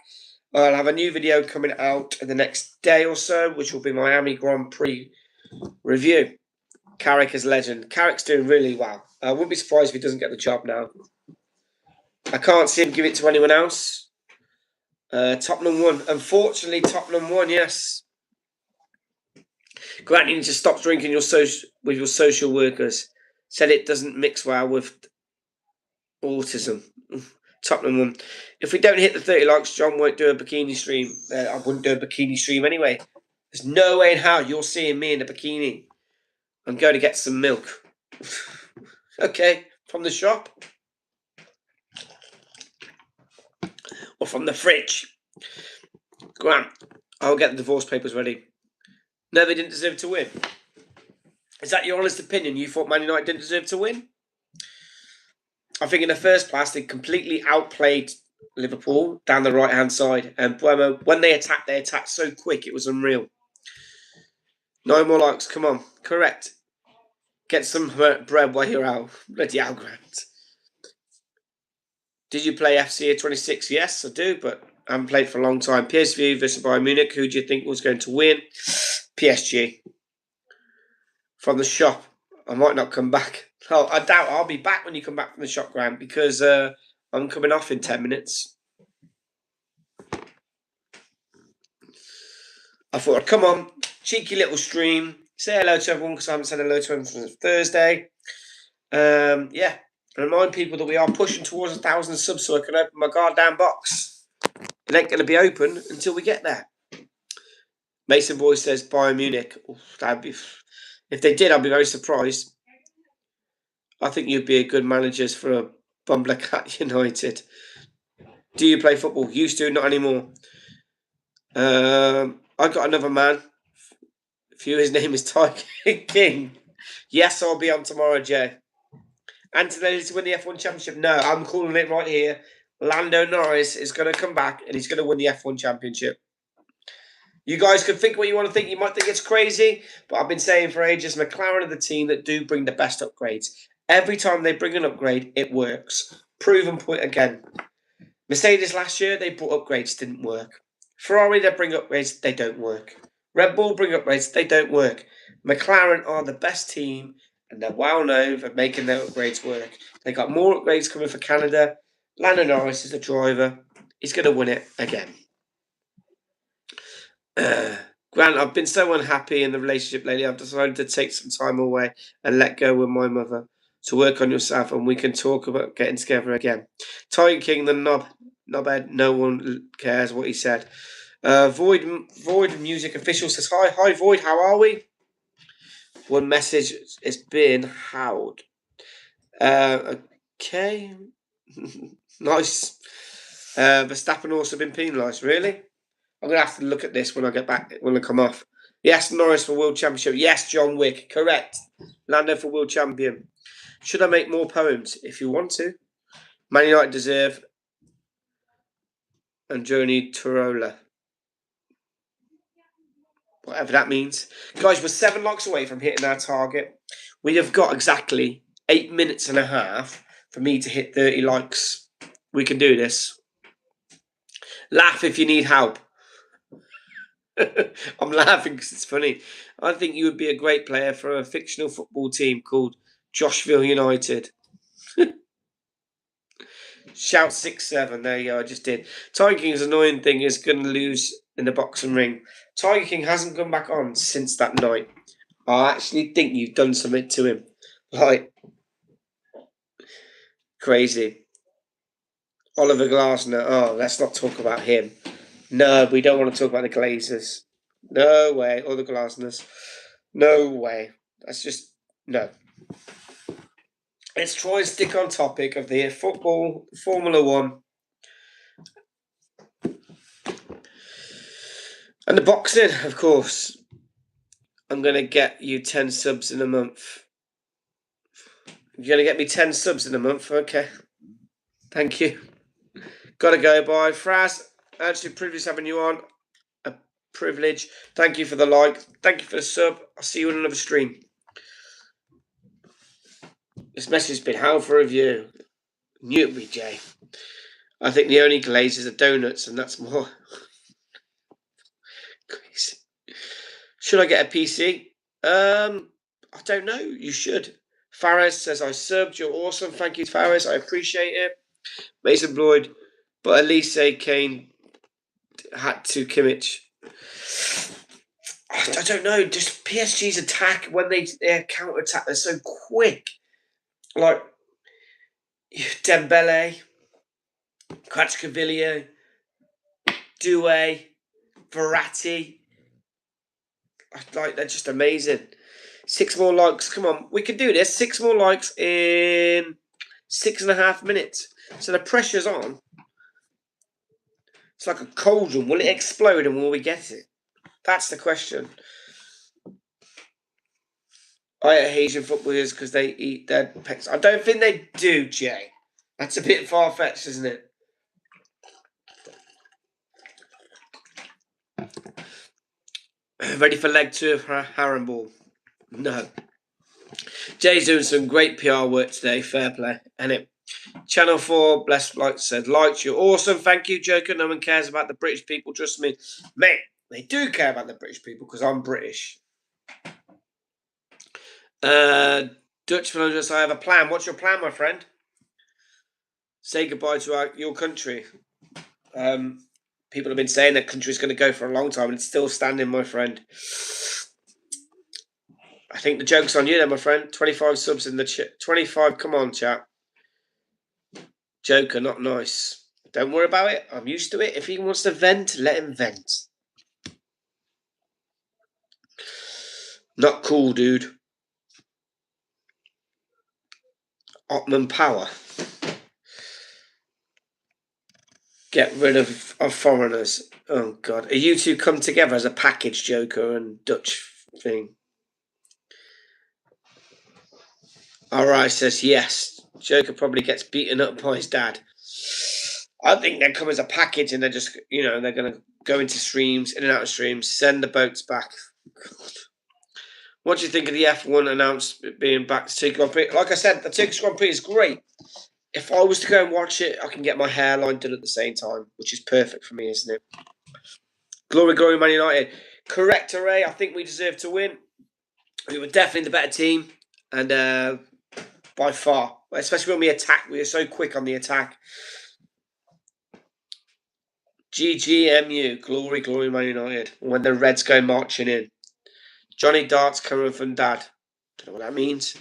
I'll have a new video coming out in the next day or so, which will be Miami Grand Prix review. Carrick is legend. Carrick's doing really well. I wouldn't be surprised if he doesn't get the job now. I can't see him give it to anyone else. Tottenham won. Unfortunately, Tottenham won, yes. Grant, you need to stop drinking with your social workers. Said it doesn't mix well with autism. Tottenham won. If we don't hit the 30 likes, John won't do a bikini stream. I wouldn't do a bikini stream anyway. There's no way in hell you're seeing me in a bikini. I'm going to get some milk. Okay, from the shop. Or from the fridge. Grant, I'll get the divorce papers ready. No, they didn't deserve to win. Is that your honest opinion? You thought Man United didn't deserve to win? I think in the first place, they completely outplayed Liverpool down the right-hand side. And Buemo, when they attacked so quick, it was unreal. 9 more likes, come on. Correct. Get some bread while you're out. Bloody hell, Grant. Did you play FC 26? Yes, I do, but I haven't played for a long time. PSV versus Bayern Munich. Who do you think was going to win? PSG. From the shop. I might not come back. Oh, I doubt I'll be back when you come back from the shop, Grant, because I'm coming off in 10 minutes. I thought I'd come on, cheeky little stream, say hello to everyone because I haven't said hello to everyone since Thursday. Yeah, remind people that we are pushing towards 1,000 subs so I can open my goddamn box. It ain't going to be open until we get there. Mason Boy says Bayern Munich. Oof, if they did, I'd be very surprised. I think you'd be a good manager for a Bumblecat United. Do you play football? Used to, not anymore. I got another man. His name is Tiger King. Yes, I'll be on tomorrow, Jay. Antonelli to win the F1 Championship? No, I'm calling it right here. Lando Norris is going to come back and he's going to win the F1 Championship. You guys can think what you want to think. You might think it's crazy, but I've been saying for ages, McLaren are the team that do bring the best upgrades. Every time they bring an upgrade, it works. Proven point again. Mercedes last year, they brought upgrades, didn't work. Ferrari, they bring upgrades, they don't work. Red Bull bring upgrades, they don't work. McLaren are the best team, and they're well known for making their upgrades work. They got more upgrades coming for Canada. Lando Norris is the driver. He's going to win it again. Grant, I've been so unhappy in the relationship lately. I've decided to take some time away and let go with my mother. To work on yourself, and we can talk about getting together again. Tiger King, the knobhead, no one cares what he said. Void Music Official says, Hi Void, how are we? One message has been howled. Okay. Nice. Verstappen also been penalised, really? I'm going to have to look at this when I get back, when I come off. Yes, Norris for World Championship. Yes, John Wick, correct. Lando for World Champion. Should I make more poems? If you want to. Man United deserve Androni Turola. Whatever that means. Guys, we're 7 likes away from hitting our target. We have got exactly 8 minutes and a half for me to hit 30 likes. We can do this. Laugh if you need help. I'm laughing because it's funny. I think you would be a great player for a fictional football team called Joshville United. Shout 6-7. There you go. I just did. Tiger King's annoying thing is going to lose in the boxing ring. Tiger King hasn't come back on since that night. I actually think you've done something to him. Like, crazy. Oliver Glasner. Oh, let's not talk about him. No, we don't want to talk about the Glazers. No way. Or the Glasners. No way. That's just, no. Let's try and stick on topic of the football, Formula 1. And the boxing, of course. I'm going to get you 10 subs in a month. You're going to get me 10 subs in a month? Okay. Thank you. Gotta go. Bye. Fraz, actually, privilege having you on. A privilege. Thank you for the like. Thank you for the sub. I'll see you in another stream. This message has been hell for review. Knew it, Jay. I think the only glaze is donuts, and that's more. Crazy. Should I get a PC? I don't know. You should. Faraz says, I subbed. You're awesome. Thank you, Faraz. I appreciate it. Mason Bloyd. But Elise Kane had to Kimmich. I don't know. Just PSG's attack, when they counter attack, they're so quick. Like Dembele, Kvaratskhelia, Doué, Verratti. Like, they're just amazing. 6 more likes. Come on, we can do this. 6 more likes in 6.5 minutes. So the pressure's on. It's like a cauldron. Will it explode and will we get it? That's the question. I hate Asian footballers because they eat their pets. I don't think they do, Jay. That's a bit far-fetched, isn't it? Ready for leg 2 of Harrenball? No. Jay's doing some great PR work today. Fair play. And it. Channel 4, blessed like said, likes you're awesome. Thank you, Joker. No one cares about the British people. Trust me. Mate, they do care about the British people because I'm British. Dutch philanthropist, I have a plan. What's your plan, my friend? Say goodbye to your country. People have been saying that country's going to go for a long time and it's still standing, my friend. I think the joke's on you then, my friend. 25 subs in the chat. 25, come on, chat. Joker, not nice. Don't worry about it. I'm used to it. If he wants to vent, let him vent. Not cool, dude. Ottoman power. Get rid of foreigners. Oh, God. Are you two come together as a package, Joker and Dutch thing? Alright, says yes. Joker probably gets beaten up by his dad. I think they come as a package, and they're just, they're going to go into streams, in and out of streams, send the boats back. God. What do you think of the F1 announced being back to Turkish Grand Prix? Like I said, the Turkish Grand Prix is great. If I was to go and watch it, I can get my hairline done at the same time, which is perfect for me, isn't it? Glory, glory, Man United. Correct, Hooray. I think we deserve to win. We were definitely the better team, and by far, especially when we attack, we are so quick on the attack. GGMU, glory, glory, Man United. When the Reds go marching in. Johnny Dart's coming from Dad. Don't know what that means.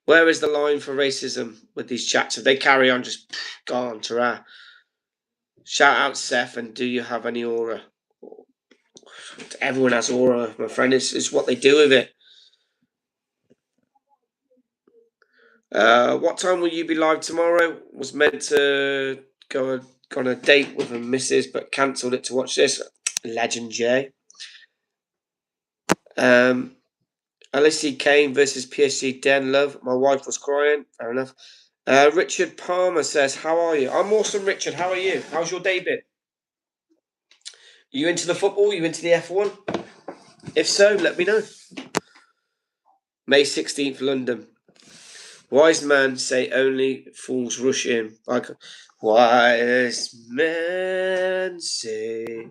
Where is the line for racism with these chats? If they carry on, just gone, ta-ra. Shout out Seth, and do you have any aura? Everyone has aura, my friend. It's what they do with it. What time will you be live tomorrow? Was meant to go on a date with a missus, but cancelled it to watch this. Legend J. LSC Kane versus PSG Den Love. My wife was crying. Fair enough. Richard Palmer says, how are you? I'm awesome, Richard. How are you? How's your day been? You into the football? You into the F1? If so, let me know. May 16th, London. Wise men say only fools rush in. Wise men say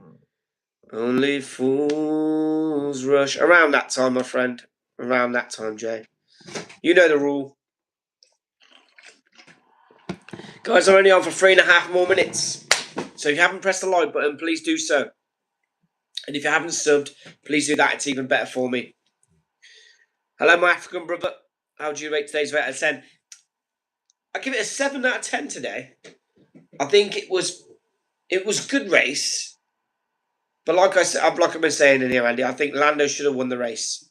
only fools rush. Around that time, my friend. Around that time, Jay. You know the rule. Guys, I'm only on for 3.5 more minutes. So if you haven't pressed the like button, please do so. And if you haven't subbed, please do that. It's even better for me. Hello, my African brother. How do you rate today's rate out of 10? I give it a 7 out of 10 today. I think it was a good race. But like I've been saying in here, Andy, I think Lando should have won the race.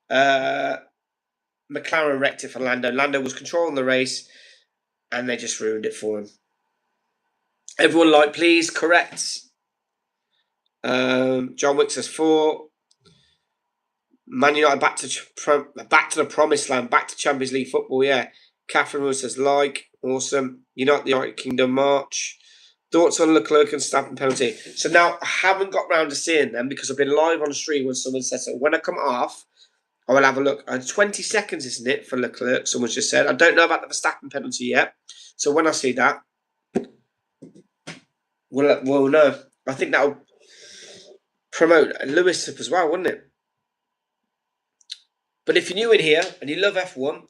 McLaren wrecked it for Lando. Lando was controlling the race, and they just ruined it for him. Everyone like, please, correct. John Wick says 4. Man United back to the promised land, back to Champions League football, yeah. Catherine Rose says like, awesome. United the United Kingdom March. Thoughts on Leclerc and Stappen penalty? So now I haven't got round to seeing them because I've been live on stream when someone said so. When I come off, I will have a look. 20 seconds, isn't it, for Leclerc? Someone's just said. I don't know about the Verstappen penalty yet. So when I see that, we'll know. I think that'll promote Lewis up as well, wouldn't it? But if you're new in here and you love F1,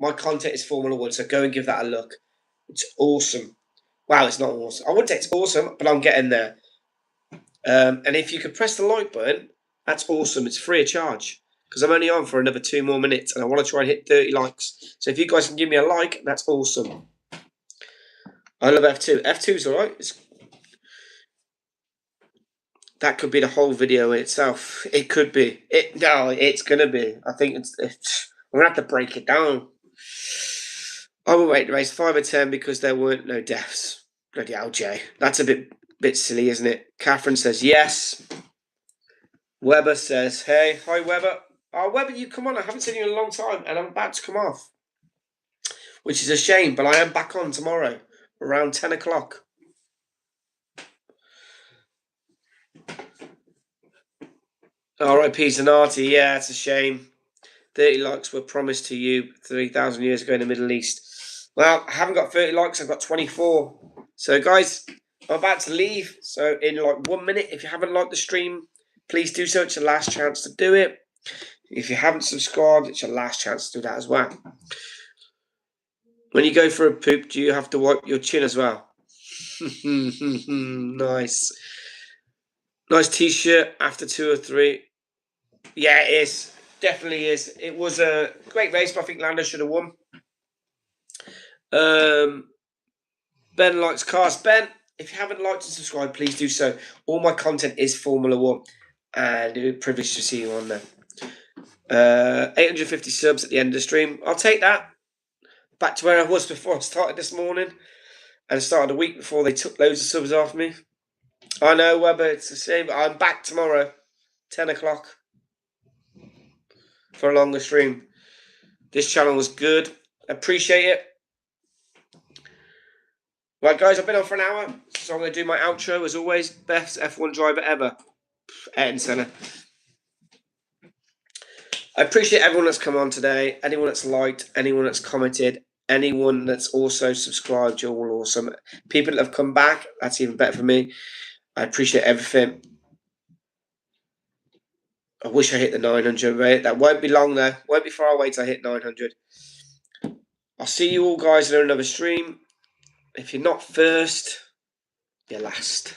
my content is Formula 1, so go and give that a look. It's awesome. Wow, it's not awesome. I wouldn't say it's awesome, but I'm getting there. And if you could press the like button, that's awesome. It's free of charge because I'm only on for another 2 more minutes and I want to try and hit 30 likes. So if you guys can give me a like, that's awesome. I love F2. F2's all right. That could be the whole video in itself. It could be. It's going to be. I think I'm going to have to break it down. I will rate the race 5 or 10 because there weren't no deaths. Bloody hell, Jay. That's a bit silly, isn't it? Catherine says yes. Weber says, hey. Hi, Weber. Oh, Weber, you come on. I haven't seen you in a long time and I'm about to come off. Which is a shame, but I am back on tomorrow around 10 o'clock. R.I.P. Zanardi, yeah, it's a shame. 30 likes were promised to you 3,000 years ago in the Middle East. Well, I haven't got 30 likes, I've got 24. So, guys, I'm about to leave. So, in like 1 minute, if you haven't liked the stream, please do so. It's your last chance to do it. If you haven't subscribed, it's your last chance to do that as well. When you go for a poop, do you have to wipe your chin as well? Nice. Nice t-shirt after 2 or 3. Yeah, it is. Definitely is. It was a great race, but I think Lando should have won. Ben likes cars. Ben, if you haven't liked and subscribed, please do so. All my content is Formula 1, and it's a privilege to see you on there. 850 subs at the end of the stream. I'll take that. Back to where I was before I started this morning, and started a week before they took loads of subs off me. I know, Weber, it's the same. I'm back tomorrow, 10 o'clock, for a longer stream. This channel was good. Appreciate it. Right, guys, I've been on for an hour. So I'm going to do my outro as always. Best F1 driver ever. Ayrton Senna. I appreciate everyone that's come on today. Anyone that's liked. Anyone that's commented. Anyone that's also subscribed. You're all awesome. People that have come back. That's even better for me. I appreciate everything. I wish I hit the 900 rate. That won't be long though. Won't be far away till I hit 900. I'll see you all guys in another stream. If you're not first, you're last.